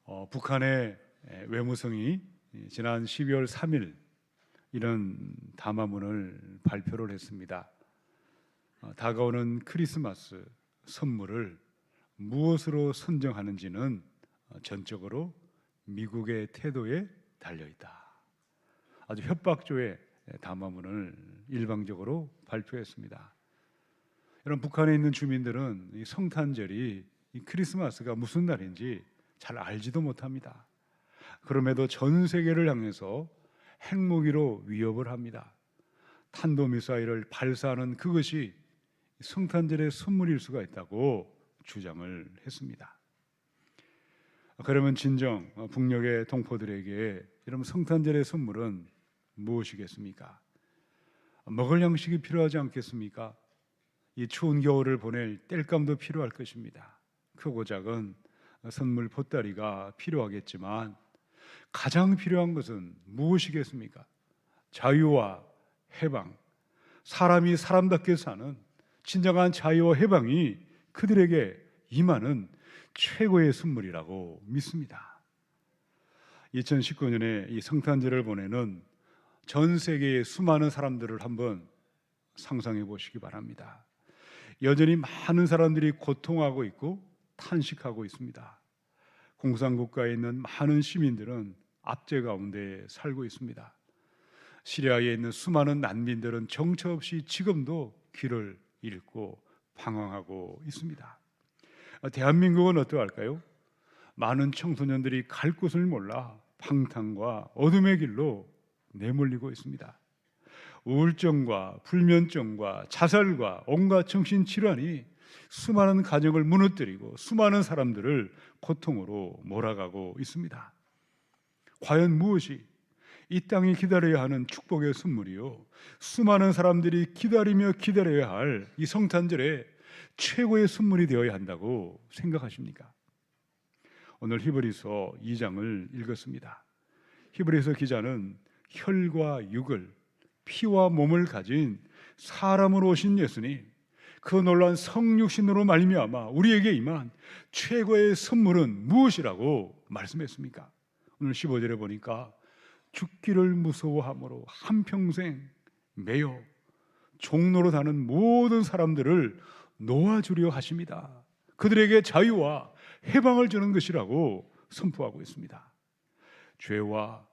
북한의 외무성이 지난 12월 3일 이런 담화문을 발표를 했습니다. 다가오는 크리스마스 선물을 무엇으로 선정하는지는 전적으로 미국의 태도에 달려있다. 아주 협박조의 담화문을 일방적으로 발표했습니다. 여러분, 북한에 있는 주민들은 이 성탄절이 이 크리스마스가 무슨 날인지 잘 알지도 못합니다. 그럼에도 전 세계를 향해서 핵무기로 위협을 합니다. 탄도미사일을 발사하는 그것이 성탄절의 선물일 수가 있다고 주장을 했습니다. 그러면 진정 북녘의 동포들에게 여러분, 성탄절의 선물은 무엇이겠습니까? 먹을 양식이 필요하지 않겠습니까? 이 추운 겨울을 보낼 땔감도 필요할 것입니다. 크고 작은 선물 보따리가 필요하겠지만 가장 필요한 것은 무엇이겠습니까? 자유와 해방, 사람이 사람답게 사는 진정한 자유와 해방이 그들에게 임하는 최고의 선물이라고 믿습니다. 2019년에 이 성탄절을 보내는 전 세계의 수많은 사람들을 한번 상상해 보시기 바랍니다. 여전히 많은 사람들이 고통하고 있고 탄식하고 있습니다. 공산국가에 있는 많은 시민들은 압제 가운데 살고 있습니다. 시리아에 있는 수많은 난민들은 정처 없이 지금도 길을 잃고 방황하고 있습니다. 대한민국은 어떠할까요? 많은 청소년들이 갈 곳을 몰라 방탕과 어둠의 길로 내몰리고 있습니다. 우울증과 불면증과 자살과 온갖 정신질환이 수많은 가정을 무너뜨리고 수많은 사람들을 고통으로 몰아가고 있습니다. 과연 무엇이 이 땅이 기다려야 하는 축복의 선물이요, 수많은 사람들이 기다려야 할 이 성탄절의 최고의 선물이 되어야 한다고 생각하십니까? 오늘 히브리서 2장을 읽었습니다. 히브리서 기자는 혈과 육을, 피와 몸을 가진 사람으로 오신 예수님, 그 놀라운 성육신으로 말미암아 우리에게 임한 최고의 선물은 무엇이라고 말씀했습니까? 오늘 15절에 보니까 죽기를 무서워함으로 한평생 매여 종로로 다는 모든 사람들을 놓아주려 하십니다. 그들에게 자유와 해방을 주는 것이라고 선포하고 있습니다. 죄와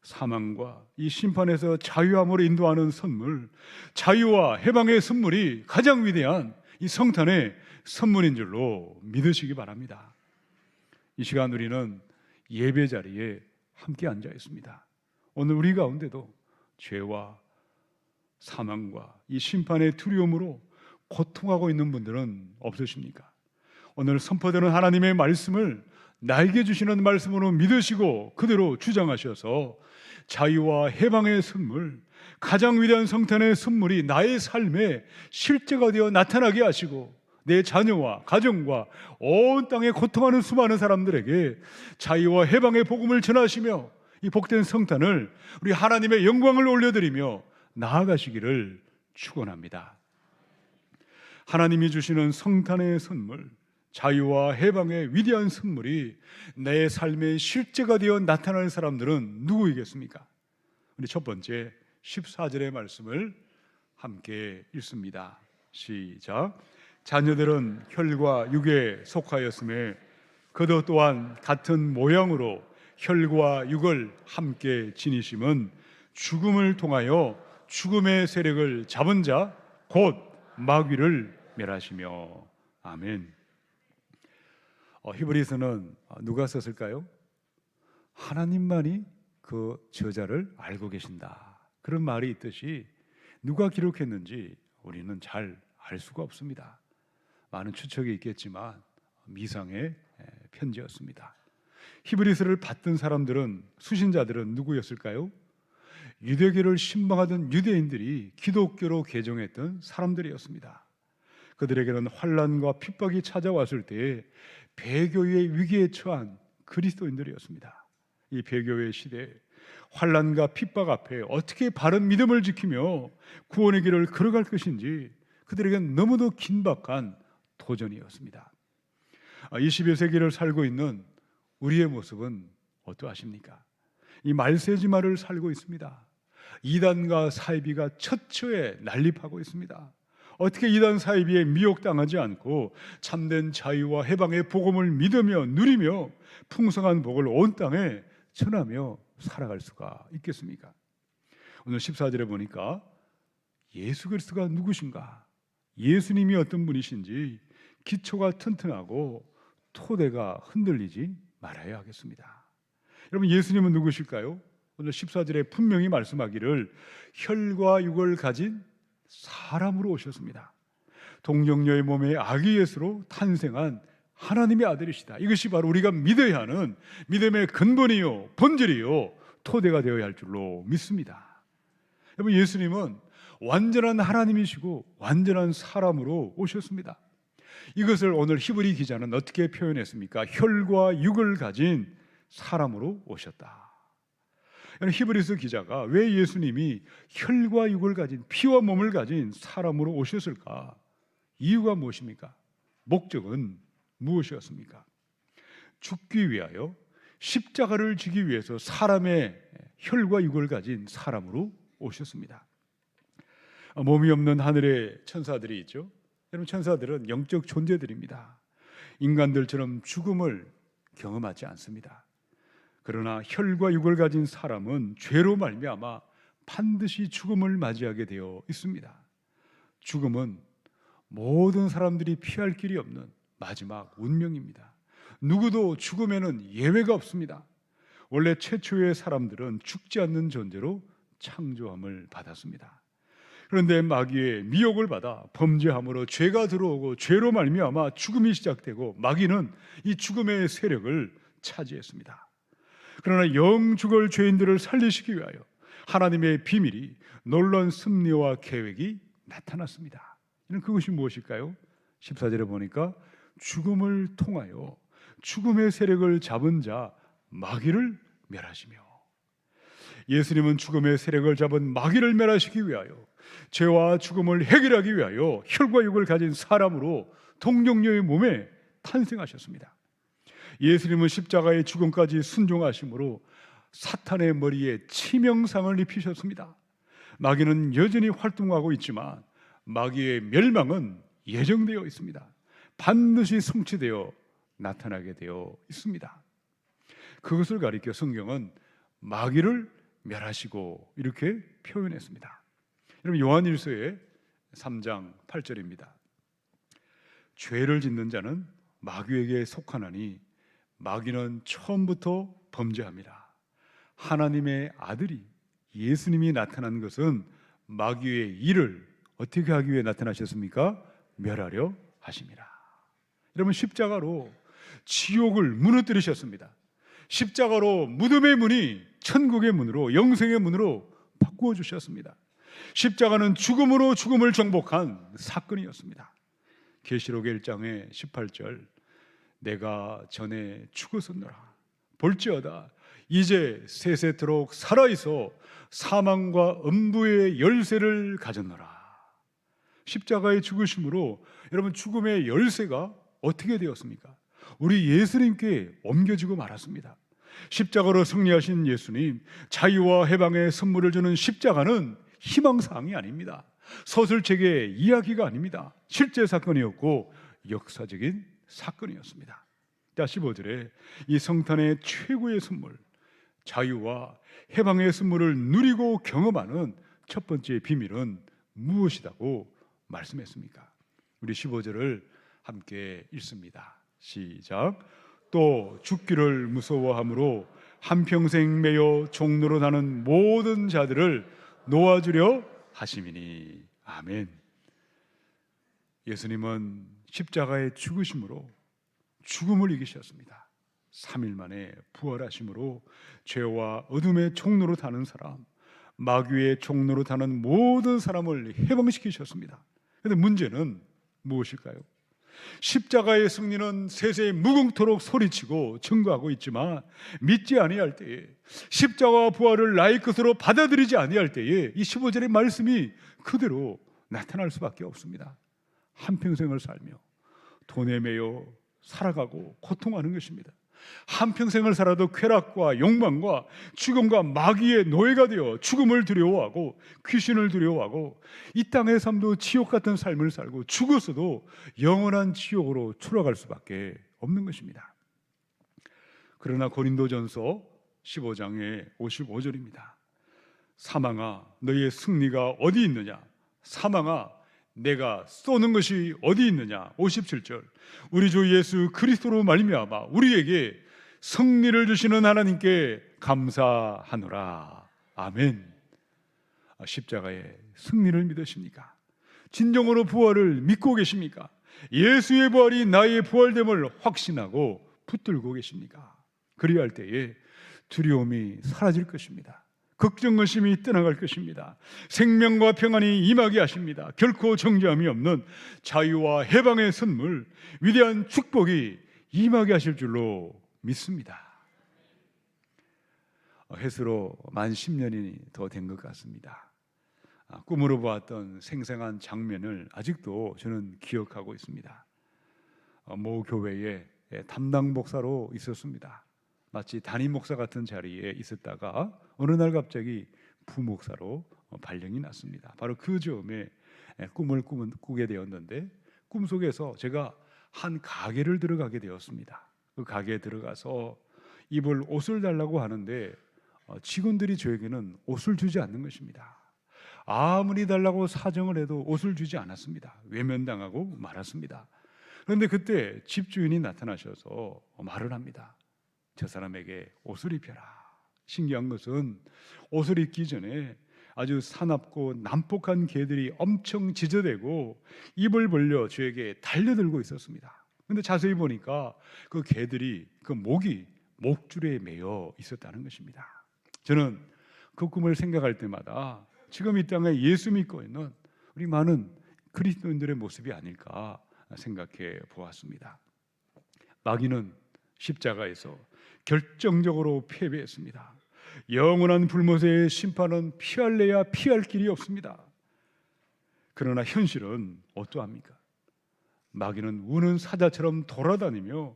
사망과 이 심판에서 자유함으로 인도하는 선물, 자유와 해방의 선물이 가장 위대한 이 성탄의 선물인 줄로 믿으시기 바랍니다. 이 시간 우리는 예배 자리에 함께 앉아 있습니다. 오늘 우리 가운데도 죄와 사망과 이 심판의 두려움으로 고통하고 있는 분들은 없으십니까? 오늘 선포되는 하나님의 말씀을 나에게 주시는 말씀으로 믿으시고 그대로 주장하셔서 자유와 해방의 선물, 가장 위대한 성탄의 선물이 나의 삶에 실제가 되어 나타나게 하시고 내 자녀와 가정과 온 땅에 고통하는 수많은 사람들에게 자유와 해방의 복음을 전하시며 이 복된 성탄을 우리 하나님의 영광을 올려드리며 나아가시기를 축원합니다. 하나님이 주시는 성탄의 선물, 자유와 해방의 위대한 선물이 내 삶의 실제가 되어 나타나는 사람들은 누구이겠습니까? 우리 첫 번째 14절의 말씀을 함께 읽습니다. 시작. 자녀들은 혈과 육에 속하였음에 그도 또한 같은 모양으로 혈과 육을 함께 지니심은 죽음을 통하여 죽음의 세력을 잡은 자 곧 마귀를 멸하시며. 아멘. 히브리서는 누가 썼을까요? 하나님만이 그 저자를 알고 계신다, 그런 말이 있듯이 누가 기록했는지 우리는 잘 알 수가 없습니다. 많은 추측이 있겠지만 미상의 편지였습니다. 히브리서를 받던 사람들은, 수신자들은 누구였을까요? 유대교를 신봉하던 유대인들이 기독교로 개종했던 사람들이었습니다. 그들에게는 환난과 핍박이 찾아왔을 때 배교의 위기에 처한 그리스도인들이었습니다. 이 배교의 시대에 환난과 핍박 앞에 어떻게 바른 믿음을 지키며 구원의 길을 걸어갈 것인지 그들에게는 너무도 긴박한 도전이었습니다. 21세기를 살고 있는 우리의 모습은 어떠하십니까? 이 말세지마를 살고 있습니다. 이단과 사이비가 처처에 난립하고 있습니다. 어떻게 이단 사이비에 미혹당하지 않고 참된 자유와 해방의 복음을 믿으며 누리며 풍성한 복을 온 땅에 전하며 살아갈 수가 있겠습니까? 오늘 14절에 보니까 예수 그리스도가 누구신가, 예수님이 어떤 분이신지 기초가 튼튼하고 토대가 흔들리지 말아야 하겠습니다. 여러분, 예수님은 누구실까요? 오늘 14절에 분명히 말씀하기를 혈과 육을 가진 사람으로 오셨습니다. 동정녀의 몸에 아기 예수로 탄생한 하나님의 아들이시다. 이것이 바로 우리가 믿어야 하는 믿음의 근본이요, 본질이요, 토대가 되어야 할 줄로 믿습니다. 여러분, 예수님은 완전한 하나님이시고 완전한 사람으로 오셨습니다. 이것을 오늘 히브리 기자는 어떻게 표현했습니까? 혈과 육을 가진 사람으로 오셨다. 히브리서 기자가 왜 예수님이 혈과 육을 가진, 피와 몸을 가진 사람으로 오셨을까? 이유가 무엇입니까? 목적은 무엇이었습니까? 죽기 위하여, 십자가를 지기 위해서 사람의 혈과 육을 가진 사람으로 오셨습니다. 몸이 없는 하늘의 천사들이 있죠. 여러분, 천사들은 영적 존재들입니다. 인간들처럼 죽음을 경험하지 않습니다. 그러나 혈과 육을 가진 사람은 죄로 말미암아 반드시 죽음을 맞이하게 되어 있습니다. 죽음은 모든 사람들이 피할 길이 없는 마지막 운명입니다. 누구도 죽음에는 예외가 없습니다. 원래 최초의 사람들은 죽지 않는 존재로 창조함을 받았습니다. 그런데 마귀의 미혹을 받아 범죄함으로 죄가 들어오고 죄로 말미암아 죽음이 시작되고 마귀는 이 죽음의 세력을 차지했습니다. 그러나 영죽을 죄인들을 살리시기 위하여 하나님의 비밀이, 놀라운 섭리와 계획이 나타났습니다. 그것이 무엇일까요? 14절에 보니까 죽음을 통하여 죽음의 세력을 잡은 자 마귀를 멸하시며, 예수님은 죽음의 세력을 잡은 마귀를 멸하시기 위하여 죄와 죽음을 해결하기 위하여 혈과 육을 가진 사람으로 동정녀의 몸에 탄생하셨습니다. 예수님은 십자가의 죽음까지 순종하심으로 사탄의 머리에 치명상을 입히셨습니다. 마귀는 여전히 활동하고 있지만 마귀의 멸망은 예정되어 있습니다. 반드시 성취되어 나타나게 되어 있습니다. 그것을 가리켜 성경은 마귀를 멸하시고 이렇게 표현했습니다. 여러분, 요한일서의 3장 8절입니다. 죄를 짓는 자는 마귀에게 속하나니 마귀는 처음부터 범죄합니다. 하나님의 아들이 예수님이 나타난 것은 마귀의 일을 어떻게 하기 위해 나타나셨습니까? 멸하려 하심이라. 여러분, 십자가로 지옥을 무너뜨리셨습니다. 십자가로 무덤의 문이 천국의 문으로, 영생의 문으로 바꾸어 주셨습니다. 십자가는 죽음으로 죽음을 정복한 사건이었습니다. 계시록의 1장의 18절, 내가 전에 죽었었노라 볼지어다 이제 세세토록 살아있어 사망과 음부의 열쇠를 가졌노라. 십자가의 죽으심으로 여러분, 죽음의 열쇠가 어떻게 되었습니까? 우리 예수님께 옮겨지고 말았습니다. 십자가로 승리하신 예수님, 자유와 해방의 선물을 주는 십자가는 희망사항이 아닙니다. 서술책의 이야기가 아닙니다. 실제 사건이었고 역사적인 사건이었습니다. 15절에 이 성탄의 최고의 선물, 자유와 해방의 선물을 누리고 경험하는 첫 번째 비밀은 무엇이라고 말씀했습니까? 우리 15절을 함께 읽습니다. 시작. 또 죽기를 무서워함으로 한평생 매여 종로로 나는 모든 자들을 놓아주려 하심이니. 아멘. 예수님은 십자가의 죽으심으로 죽음을 이기셨습니다. 3일 만에 부활하심으로 죄와 어둠의 종로로 타는 사람, 마귀의 종로로 타는 모든 사람을 해방시키셨습니다. 그런데 문제는 무엇일까요? 십자가의 승리는 세세 무궁토록 소리치고 증거하고 있지만 믿지 아니할 때에, 십자가 부활을 나의 것으로 받아들이지 아니할 때에 이 15절의 말씀이 그대로 나타날 수밖에 없습니다. 한평생을 살며 돈에 매여 살아가고 고통하는 것입니다. 한평생을 살아도 쾌락과 욕망과 죽음과 마귀의 노예가 되어 죽음을 두려워하고 귀신을 두려워하고 이 땅의 삶도 지옥 같은 삶을 살고 죽었어도 영원한 지옥으로 추락할 수밖에 없는 것입니다. 그러나 고린도전서 15장의 55절입니다. 사망아 너희의 승리가 어디 있느냐? 사망아 내가 쏘는 것이 어디 있느냐? 57절 우리 주 예수 그리스도로 말미암아 우리에게 승리를 주시는 하나님께 감사하노라. 아멘. 십자가의 승리를 믿으십니까? 진정으로 부활을 믿고 계십니까? 예수의 부활이 나의 부활됨을 확신하고 붙들고 계십니까? 그리할 때에 두려움이 사라질 것입니다. 걱정 의심이 떠나갈 것입니다. 생명과 평안이 임하게 하십니다. 결코 정죄함이 없는 자유와 해방의 선물, 위대한 축복이 임하게 하실 줄로 믿습니다. 해수로 만 10년이 더 된 것 같습니다. 꿈으로 보았던 생생한 장면을 아직도 저는 기억하고 있습니다. 모 교회에 담당 목사로 있었습니다. 마치 담임 목사 같은 자리에 있었다가 어느 날 갑자기 부목사로 발령이 났습니다. 바로 그 즈음에 꿈을 꾸게 되었는데 꿈속에서 제가 한 가게를 들어가게 되었습니다. 그 가게에 들어가서 입을 옷을 달라고 하는데 직원들이 저에게는 옷을 주지 않는 것입니다. 아무리 달라고 사정을 해도 옷을 주지 않았습니다. 외면당하고 말았습니다. 그런데 그때 집주인이 나타나셔서 말을 합니다. 저 사람에게 옷을 입혀라. 신기한 것은 옷을 입기 전에 아주 사납고 난폭한 개들이 엄청 지저대고 입을 벌려 저에게 달려들고 있었습니다. 그런데 자세히 보니까 그 개들이 그 목이 목줄에 매여 있었다는 것입니다. 저는 그 꿈을 생각할 때마다 지금 이 땅에 예수 믿고 있는 우리 많은 그리스도인들의 모습이 아닐까 생각해 보았습니다. 마귀는 십자가에서 결정적으로 패배했습니다. 영원한 불못의 심판은 피할래야 피할 길이 없습니다. 그러나 현실은 어떠합니까? 마귀는 우는 사자처럼 돌아다니며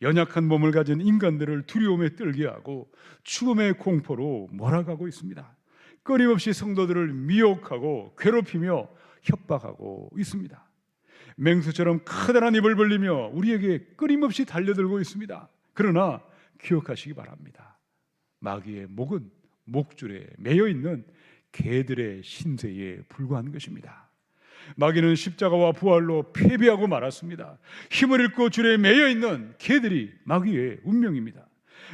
연약한 몸을 가진 인간들을 두려움에 떨게 하고 죽음의 공포로 몰아가고 있습니다. 끊임없이 성도들을 미혹하고 괴롭히며 협박하고 있습니다. 맹수처럼 커다란 입을 벌리며 우리에게 끊임없이 달려들고 있습니다. 그러나 기억하시기 바랍니다. 마귀의 목은 목줄에 매여 있는 개들의 신세에 불과한 것입니다. 마귀는 십자가와 부활로 패배하고 말았습니다. 힘을 잃고 줄에 매여 있는 개들이 마귀의 운명입니다.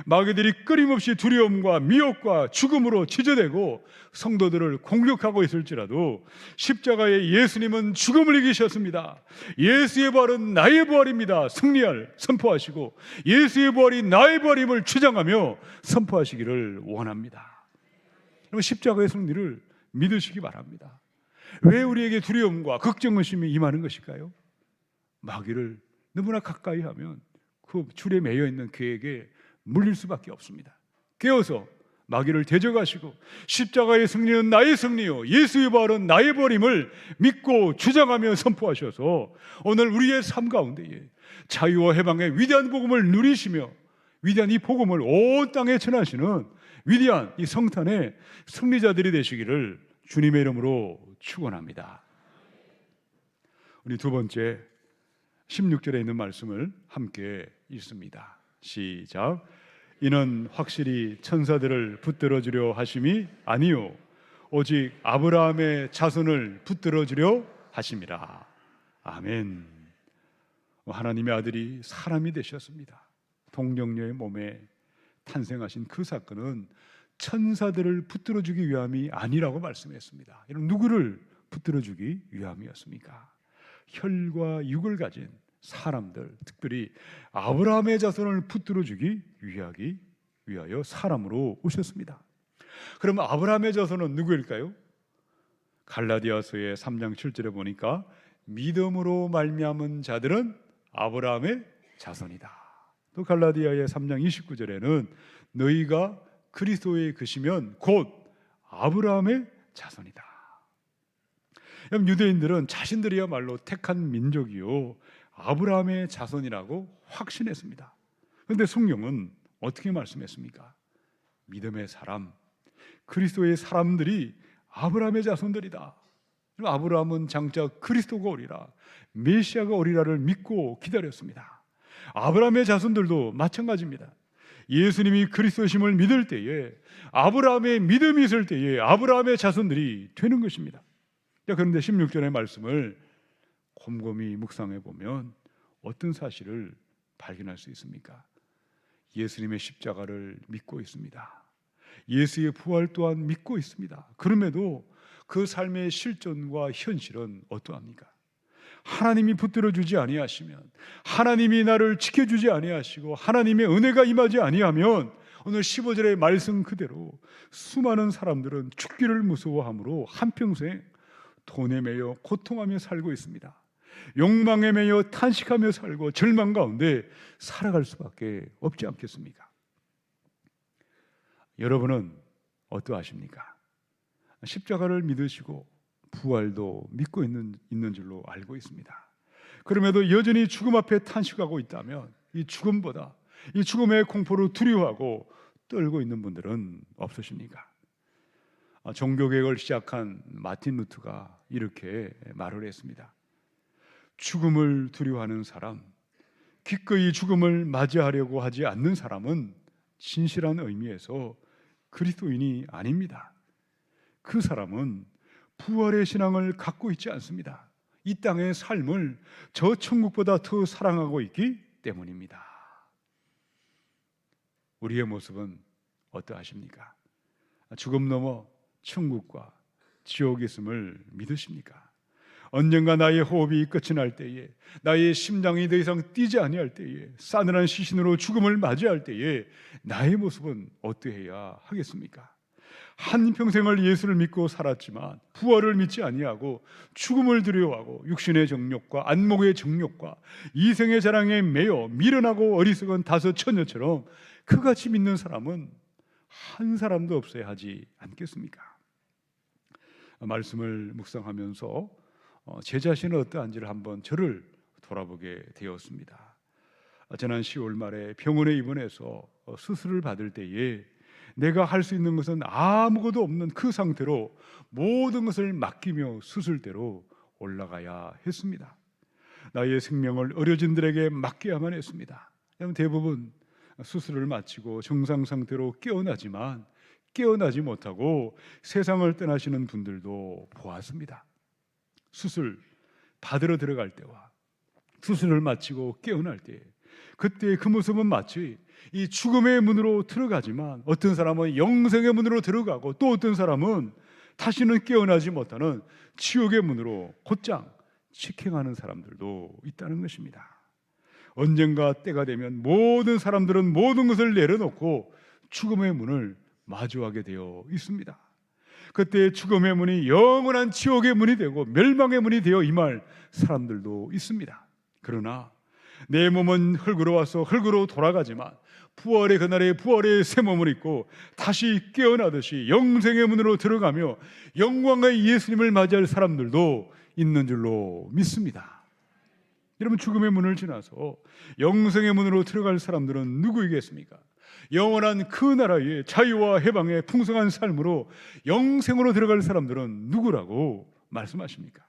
마귀들이 끊임없이 두려움과 미혹과 죽음으로 지저대고 성도들을 공격하고 있을지라도 십자가의 예수님은 죽음을 이기셨습니다. 예수의 부활은 나의 부활입니다. 승리할 선포하시고 예수의 부활이 나의 부활임을 주장하며 선포하시기를 원합니다. 그럼 십자가의 승리를 믿으시기 바랍니다. 왜 우리에게 두려움과 걱정 의심이 임하는 것일까요? 마귀를 너무나 가까이 하면 그 줄에 매여 있는 그에게 물릴 수밖에 없습니다. 깨어서 마귀를 대적하시고 십자가의 승리는 나의 승리요 예수의 부활은 나의 부활임을 믿고 주장하며 선포하셔서 오늘 우리의 삶 가운데에 자유와 해방의 위대한 복음을 누리시며 위대한 이 복음을 온 땅에 전하시는 위대한 이 성탄의 승리자들이 되시기를 주님의 이름으로 축원합니다. 우리 두 번째 16절에 있는 말씀을 함께 읽습니다. 시작. 이는 확실히 천사들을 붙들어 주려 하심이 아니요 오직 아브라함의 자손을 붙들어 주려 하심이라. 아멘. 하나님의 아들이 사람이 되셨습니다. 동정녀의 몸에 탄생하신 그 사건은 천사들을 붙들어 주기 위함이 아니라고 말씀했습니다. 이런 누구를 붙들어 주기 위함이었습니까? 혈과 육을 가진 사람들, 특별히 아브라함의 자손을 붙들어 주기 위하여 사람으로 오셨습니다. 그럼 아브라함의 자손은 누구일까요? 갈라디아서의 3장 7절에 보니까 믿음으로 말미암은 자들은 아브라함의 자손이다. 또 갈라디아의 3장 29절에는 너희가 그리스도에 계시면 곧 아브라함의 자손이다. 유대인들은 자신들이야말로 택한 민족이요 아브라함의 자손이라고 확신했습니다. 그런데 성경은 어떻게 말씀했습니까? 믿음의 사람, 그리스도의 사람들이 아브라함의 자손들이다. 아브라함은 장차 그리스도가 오리라, 메시아가 오리라를 믿고 기다렸습니다. 아브라함의 자손들도 마찬가지입니다. 예수님이 그리스도심을 믿을 때에, 아브라함의 믿음이 있을 때에 아브라함의 자손들이 되는 것입니다. 그런데 16절의 말씀을 곰곰이 묵상해 보면 어떤 사실을 발견할 수 있습니까? 예수님의 십자가를 믿고 있습니다. 예수의 부활 또한 믿고 있습니다. 그럼에도 그 삶의 실존과 현실은 어떠합니까? 하나님이 붙들어 주지 아니하시면, 하나님이 나를 지켜주지 아니하시고 하나님의 은혜가 임하지 아니하면, 오늘 15절의 말씀 그대로 수많은 사람들은 죽기를 무서워함으로 한평생 돈에 매여 고통하며 살고 있습니다. 욕망에 매여 탄식하며 살고 절망 가운데 살아갈 수밖에 없지 않겠습니까? 여러분은 어떠하십니까? 십자가를 믿으시고 부활도 믿고 있는 줄로 알고 있습니다. 그럼에도 여전히 죽음 앞에 탄식하고 있다면, 이 죽음보다 이 죽음의 공포로 두려워하고 떨고 있는 분들은 없으십니까? 종교개혁을 시작한 마틴 루터가 이렇게 말을 했습니다. 죽음을 두려워하는 사람, 기꺼이 죽음을 맞이하려고 하지 않는 사람은 진실한 의미에서 그리스도인이 아닙니다. 그 사람은 부활의 신앙을 갖고 있지 않습니다. 이 땅의 삶을 저 천국보다 더 사랑하고 있기 때문입니다. 우리의 모습은 어떠하십니까? 죽음 넘어 천국과 지옥이 있음을 믿으십니까? 언젠가 나의 호흡이 끝이 날 때에, 나의 심장이 더 이상 뛰지 아니할 때에, 싸늘한 시신으로 죽음을 맞이할 때에 나의 모습은 어떠해야 하겠습니까? 한평생을 예수를 믿고 살았지만 부활을 믿지 아니하고 죽음을 두려워하고 육신의 정욕과 안목의 정욕과 이생의 자랑에 매여 미련하고 어리석은 다섯 처녀처럼 그같이 믿는 사람은 한 사람도 없어야 하지 않겠습니까? 말씀을 묵상하면서 제 자신은 어떠한지를 한번 저를 돌아보게 되었습니다. 지난 10월 말에 병원에 입원해서 수술을 받을 때에 내가 할 수 있는 것은 아무것도 없는 그 상태로 모든 것을 맡기며 수술대로 올라가야 했습니다. 나의 생명을 의료진들에게 맡겨야만 했습니다. 대부분 수술을 마치고 정상 상태로 깨어나지만 깨어나지 못하고 세상을 떠나시는 분들도 보았습니다. 수술 받으러 들어갈 때와 수술을 마치고 깨어날 때, 그때 그 모습은 마치 이 죽음의 문으로 들어가지만 어떤 사람은 영생의 문으로 들어가고 또 어떤 사람은 다시는 깨어나지 못하는 지옥의 문으로 곧장 직행하는 사람들도 있다는 것입니다. 언젠가 때가 되면 모든 사람들은 모든 것을 내려놓고 죽음의 문을 마주하게 되어 있습니다. 그때 죽음의 문이 영원한 지옥의 문이 되고 멸망의 문이 되어 임할 사람들도 있습니다. 그러나 내 몸은 흙으로 와서 흙으로 돌아가지만 부활의 그날에 부활의 새 몸을 입고 다시 깨어나듯이 영생의 문으로 들어가며 영광의 예수님을 맞이할 사람들도 있는 줄로 믿습니다. 여러분, 죽음의 문을 지나서 영생의 문으로 들어갈 사람들은 누구이겠습니까? 영원한 그 나라의 자유와 해방의 풍성한 삶으로 영생으로 들어갈 사람들은 누구라고 말씀하십니까?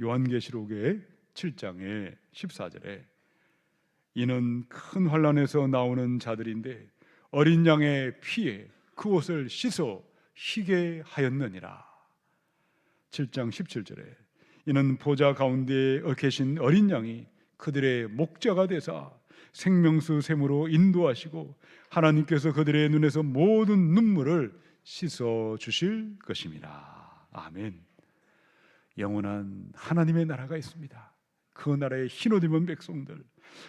요한계시록의 7장의 14절에 이는 큰 환난에서 나오는 자들인데 어린 양의 피에 그 옷을 씻어 희게 하였느니라. 7장 17절에 이는 보좌 가운데 계신 어린 양이 그들의 목자가 되사 생명수 샘으로 인도하시고 하나님께서 그들의 눈에서 모든 눈물을 씻어 주실 것입니다. 아멘. 영원한 하나님의 나라가 있습니다. 그 나라의 흰옷 입은 백성들,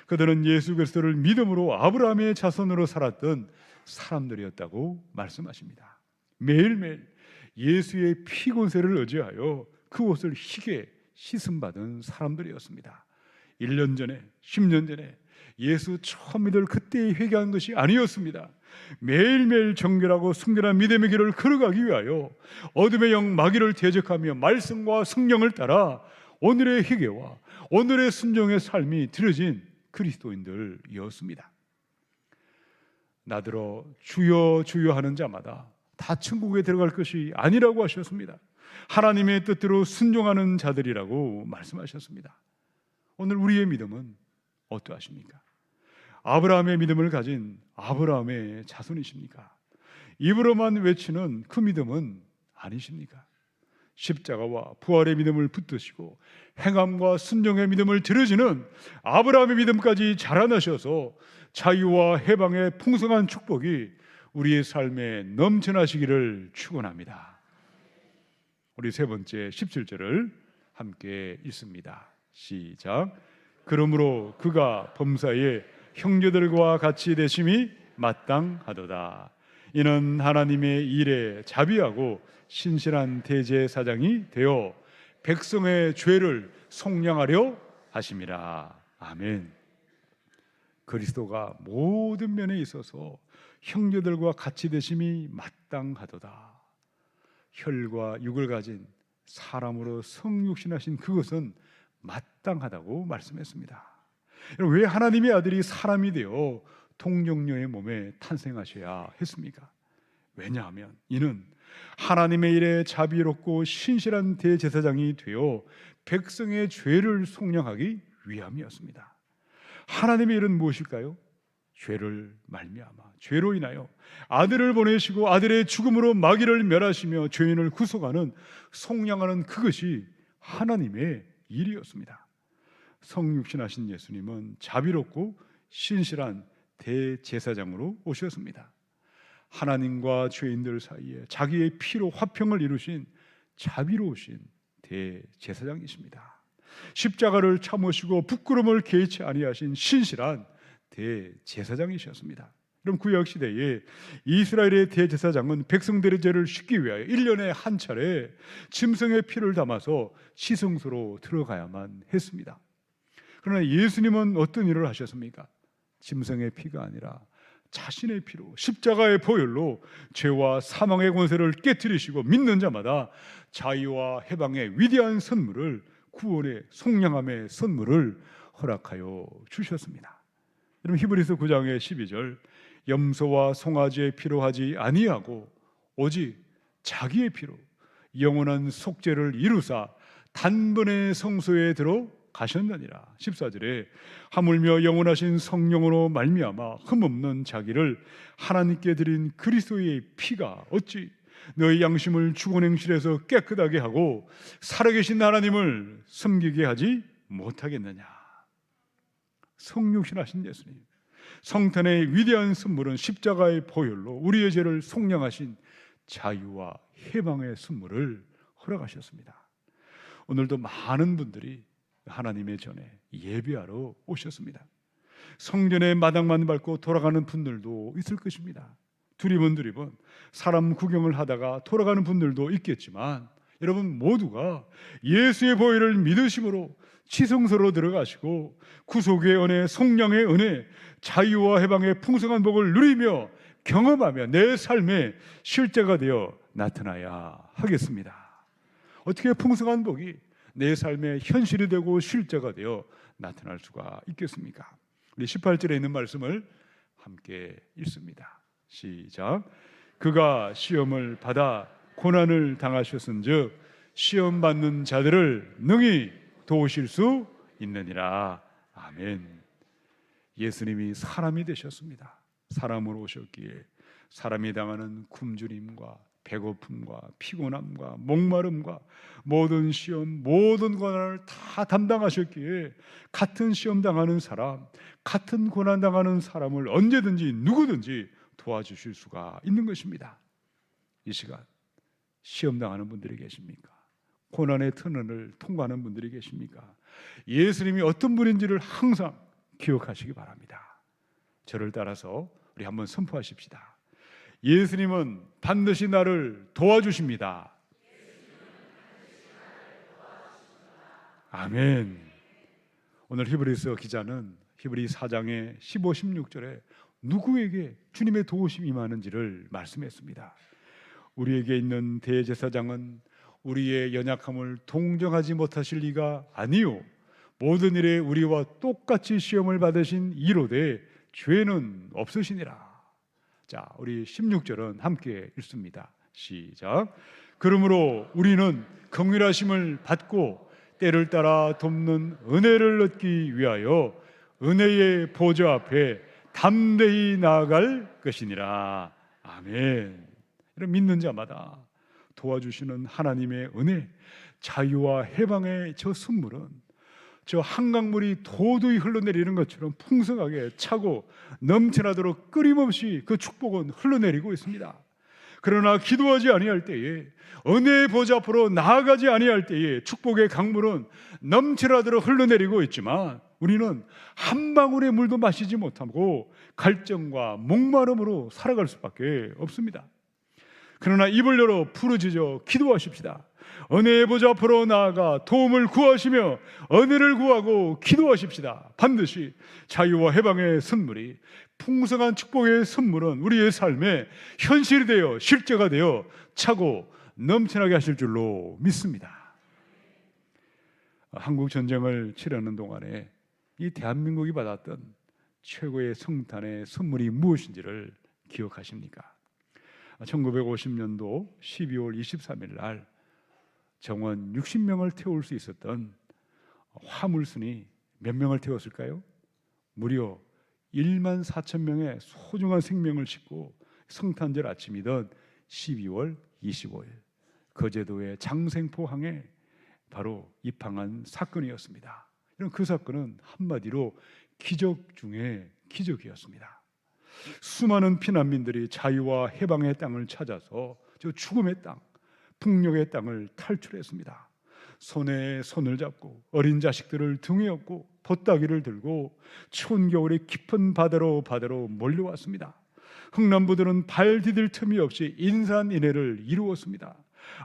그들은 예수 그리스도를 믿음으로 아브라함의 자손으로 살았던 사람들이었다고 말씀하십니다. 매일매일 예수의 피곤세를 의지하여 그 옷을 희게 씻음받은 사람들이었습니다. 1년 전에, 10년 전에 예수 처음 믿을 그때에 회개한 것이 아니었습니다. 매일매일 정결하고 순결한 믿음의 길을 걸어가기 위하여 어둠의 영 마귀를 대적하며 말씀과 성령을 따라 오늘의 회개와 오늘의 순종의 삶이 드려진 그리스도인들이었습니다. 나더러 주여 주여 하는 자마다 다 천국에 들어갈 것이 아니라고 하셨습니다. 하나님의 뜻대로 순종하는 자들이라고 말씀하셨습니다. 오늘 우리의 믿음은 어떠하십니까? 아브라함의 믿음을 가진 아브라함의 자손이십니까? 입으로만 외치는 그 믿음은 아니십니까? 십자가와 부활의 믿음을 붙드시고 행함과 순종의 믿음을 들으시는 아브라함의 믿음까지 자라나셔서 자유와 해방의 풍성한 축복이 우리의 삶에 넘쳐나시기를 축원합니다. 우리 세 번째 17절을 함께 읽습니다. 시작. 그러므로 그가 범사에 형제들과 같이 되심이 마땅하도다. 이는 하나님의 일에 자비하고 신실한 대제사장이 되어 백성의 죄를 속량하려 하심이라. 아멘. 그리스도가 모든 면에 있어서 형제들과 같이 되심이 마땅하도다. 혈과 육을 가진 사람으로 성육신하신 그것은 마땅하다고 말씀했습니다. 왜 하나님의 아들이 사람이 되어 동정녀의 몸에 탄생하셔야 했습니까? 왜냐하면 이는 하나님의 일에 자비롭고 신실한 대제사장이 되어 백성의 죄를 속량하기 위함이었습니다. 하나님의 일은 무엇일까요? 죄를 말미암아 죄로 인하여 아들을 보내시고 아들의 죽음으로 마귀를 멸하시며 죄인을 구속하는 속량하는 그것이 하나님의 일이었습니다. 성육신하신 예수님은 자비롭고 신실한 대제사장으로 오셨습니다. 하나님과 죄인들 사이에 자기의 피로 화평을 이루신 자비로우신 대제사장이십니다. 십자가를 참으시고 부끄러움을 개의치 아니하신 신실한 대제사장이셨습니다. 그럼 구약 시대에 이스라엘의 대제사장은 백성들의 죄를 씻기 위하여 1년에 한 차례 짐승의 피를 담아서 시성소로 들어가야만 했습니다. 그러나 예수님은 어떤 일을 하셨습니까? 짐승의 피가 아니라 자신의 피로 십자가의 보혈로 죄와 사망의 권세를 깨뜨리시고 믿는 자마다 자유와 해방의 위대한 선물을, 구원의 속량함의 선물을 허락하여 주셨습니다. 여러분, 히브리서 9장의 12절, 염소와 송아지의 피로 하지 아니하고 오직 자기의 피로 영원한 속죄를 이루사 단번에 성소에 들어가셨느니라. 14절에 하물며 영원하신 성령으로 말미암아 흠없는 자기를 하나님께 드린 그리스도의 피가 어찌 너희 양심을 죽은행실에서 깨끗하게 하고 살아계신 하나님을 섬기게 하지 못하겠느냐. 성육신하신 예수님, 성탄의 위대한 선물은 십자가의 보혈로 우리의 죄를 속량하신 자유와 해방의 선물을 허락하셨습니다. 오늘도 많은 분들이 하나님의 전에 예배하러 오셨습니다. 성전의 마당만 밟고 돌아가는 분들도 있을 것입니다. 두리번 사람 구경을 하다가 돌아가는 분들도 있겠지만, 여러분 모두가 예수의 보혈을 믿으심으로 지성소로 들어가시고 구속의 은혜, 속량의 은혜, 자유와 해방의 풍성한 복을 누리며 경험하며 내 삶의 실제가 되어 나타나야 하겠습니다. 어떻게 풍성한 복이 내 삶의 현실이 되고 실제가 되어 나타날 수가 있겠습니까? 우리 18절에 있는 말씀을 함께 읽습니다. 시작. 그가 시험을 받아 고난을 당하셨은즉 시험 받는 자들을 능히 도우실 수 있느니라. 아멘. 예수님이 사람이 되셨습니다. 사람으로 오셨기에 사람이 당하는 굶주림과 배고픔과 피곤함과 목마름과 모든 시험, 모든 고난을 다 담당하셨기에 같은 시험 당하는 사람, 같은 고난 당하는 사람을 언제든지 누구든지 도와주실 수가 있는 것입니다. 이 시간 시험 당하는 분들이 계십니까? 고난의 터널을 통과하는 분들이 계십니까? 예수님이 어떤 분인지를 항상 기억하시기 바랍니다. 저를 따라서 우리 한번 선포하십시다. 예수님은 반드시 나를 도와주십니다. 아멘. 오늘 히브리서 기자는 히브리 4장의 15, 16절에 누구에게 주님의 도우심이 임하는지를 말씀했습니다. 우리에게 있는 대제사장은 우리의 연약함을 동정하지 못하실 리가 아니요 모든 일에 우리와 똑같이 시험을 받으신 이로되 죄는 없으시니라. 자, 우리 16절은 함께 읽습니다. 시작. 그러므로 우리는 긍휼하심을 받고 때를 따라 돕는 은혜를 얻기 위하여 은혜의 보좌 앞에 담대히 나아갈 것이니라. 아멘. 이런 믿는 자마다 도와주시는 하나님의 은혜, 자유와 해방의 저 선물은 저 한강물이 도도히 흘러내리는 것처럼 풍성하게 차고 넘쳐나도록 끊임없이 그 축복은 흘러내리고 있습니다. 그러나 기도하지 아니할 때에, 은혜의 보좌 앞으로 나아가지 아니할 때에 축복의 강물은 넘쳐나도록 흘러내리고 있지만 우리는 한 방울의 물도 마시지 못하고 갈증과 목마름으로 살아갈 수밖에 없습니다. 그러나 입을 열어 부르짖어 기도하십시다. 은혜의 보좌 앞으로 나아가 도움을 구하시며 은혜를 구하고 기도하십시다. 반드시 자유와 해방의 선물이, 풍성한 축복의 선물은 우리의 삶에 현실이 되어 실제가 되어 차고 넘쳐나게 하실 줄로 믿습니다. 한국 전쟁을 치르는 동안에 이 대한민국이 받았던 최고의 성탄의 선물이 무엇인지를 기억하십니까? 1950년도 12월 23일 날 정원 60명을 태울 수 있었던 화물선이 몇 명을 태웠을까요? 무려 1만 4천 명의 소중한 생명을 싣고 성탄절 아침이던 12월 25일 거제도의 장생포항에 바로 입항한 사건이었습니다. 이런 그 사건은 한마디로 기적 중에 기적이었습니다. 수많은 피난민들이 자유와 해방의 땅을 찾아서 저 죽음의 땅, 폭력의 땅을 탈출했습니다. 손에 손을 잡고 어린 자식들을 등에 업고 돛다기를 들고 추운 겨울에 깊은 바다로 몰려왔습니다. 흥남부들은 발 디딜 틈이 없이 인산인해를 이루었습니다.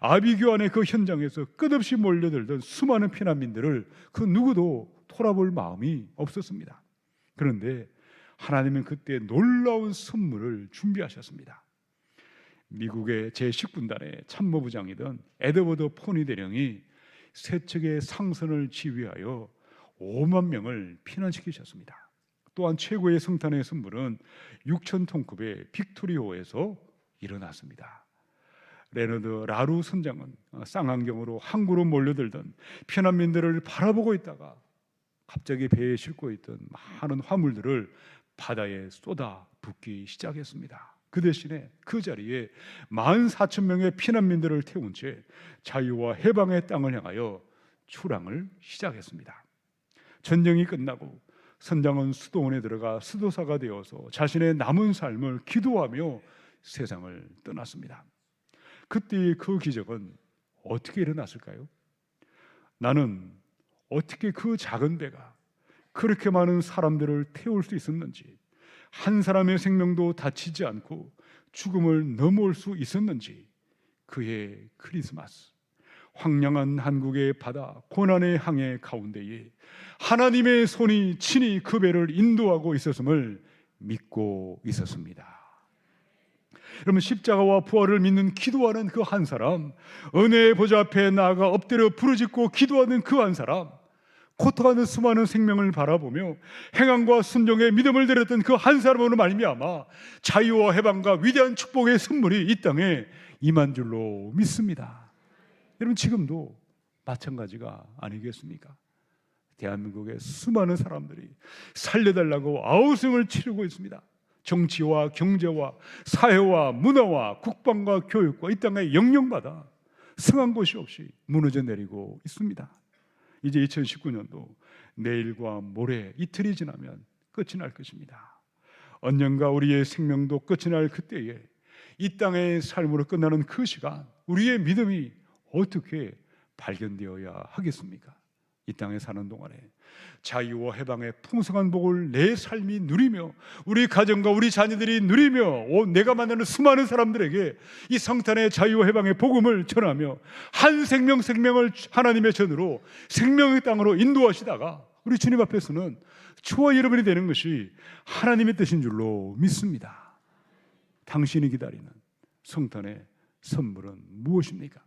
아비규환의 그 현장에서 끝없이 몰려들던 수많은 피난민들을 그 누구도 돌아볼 마음이 없었습니다. 그런데 하나님은 그때 놀라운 선물을 준비하셨습니다. 미국의 제10군단의 참모부장이던 에드워드 포니 대령이 세척의 상선을 지휘하여 5만 명을 피난시키셨습니다. 또한 최고의 성탄의 선물은 6,000톤급의 빅토리호에서 일어났습니다. 레너드 라루 선장은 쌍안경으로 항구로 몰려들던 피난민들을 바라보고 있다가 갑자기 배에 싣고 있던 많은 화물들을 바다에 쏟아 붓기 시작했습니다. 그 대신에 그 자리에 14,000명의 피난민들을 태운 채 자유와 해방의 땅을 향하여 출항을 시작했습니다. 전쟁이 끝나고 선장은 수도원에 들어가 수도사가 되어서 자신의 남은 삶을 기도하며 세상을 떠났습니다. 그때의 그 기적은 어떻게 일어났을까요? 나는 어떻게 그 작은 배가 그렇게 많은 사람들을 태울 수 있었는지, 한 사람의 생명도 다치지 않고 죽음을 넘어올 수 있었는지, 그의 크리스마스, 황량한 한국의 바다, 고난의 항해 가운데에 하나님의 손이 친히 그 배를 인도하고 있었음을 믿고 있었습니다. 여러분, 십자가와 부활을 믿는 기도하는 그 한 사람, 은혜의 보좌 앞에 나아가 엎드려 부르짖고 기도하는 그 한 사람, 고통하는 수많은 생명을 바라보며 행함과 순종의 믿음을 드렸던 그 한 사람으로 말미암아 자유와 해방과 위대한 축복의 선물이 이 땅에 임한 줄로 믿습니다. 여러분, 지금도 마찬가지가 아니겠습니까? 대한민국의 수많은 사람들이 살려달라고 아우성을 치르고 있습니다. 정치와 경제와 사회와 문화와 국방과 교육과 이 땅에 영령받아 성한 곳이 없이 무너져 내리고 있습니다. 이제 2019년도 내일과 모레 이틀이 지나면 끝이 날 것입니다. 언젠가 우리의 생명도 끝이 날 그때에 이 땅의 삶으로 끝나는 그 시간, 우리의 믿음이 어떻게 발견되어야 하겠습니까? 이 땅에 사는 동안에 자유와 해방의 풍성한 복을 내 삶이 누리며 우리 가정과 우리 자녀들이 누리며 내가 만나는 수많은 사람들에게 이 성탄의 자유와 해방의 복음을 전하며 한 생명을 하나님의 전으로 생명의 땅으로 인도하시다가 우리 주님 앞에서는 저와 여러분이 되는 것이 하나님의 뜻인 줄로 믿습니다. 당신이 기다리는 성탄의 선물은 무엇입니까?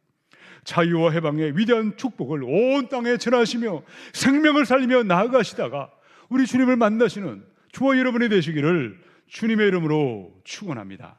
자유와 해방의 위대한 축복을 온 땅에 전하시며 생명을 살리며 나아가시다가 우리 주님을 만나시는 저와 여러분이 되시기를 주님의 이름으로 축원합니다.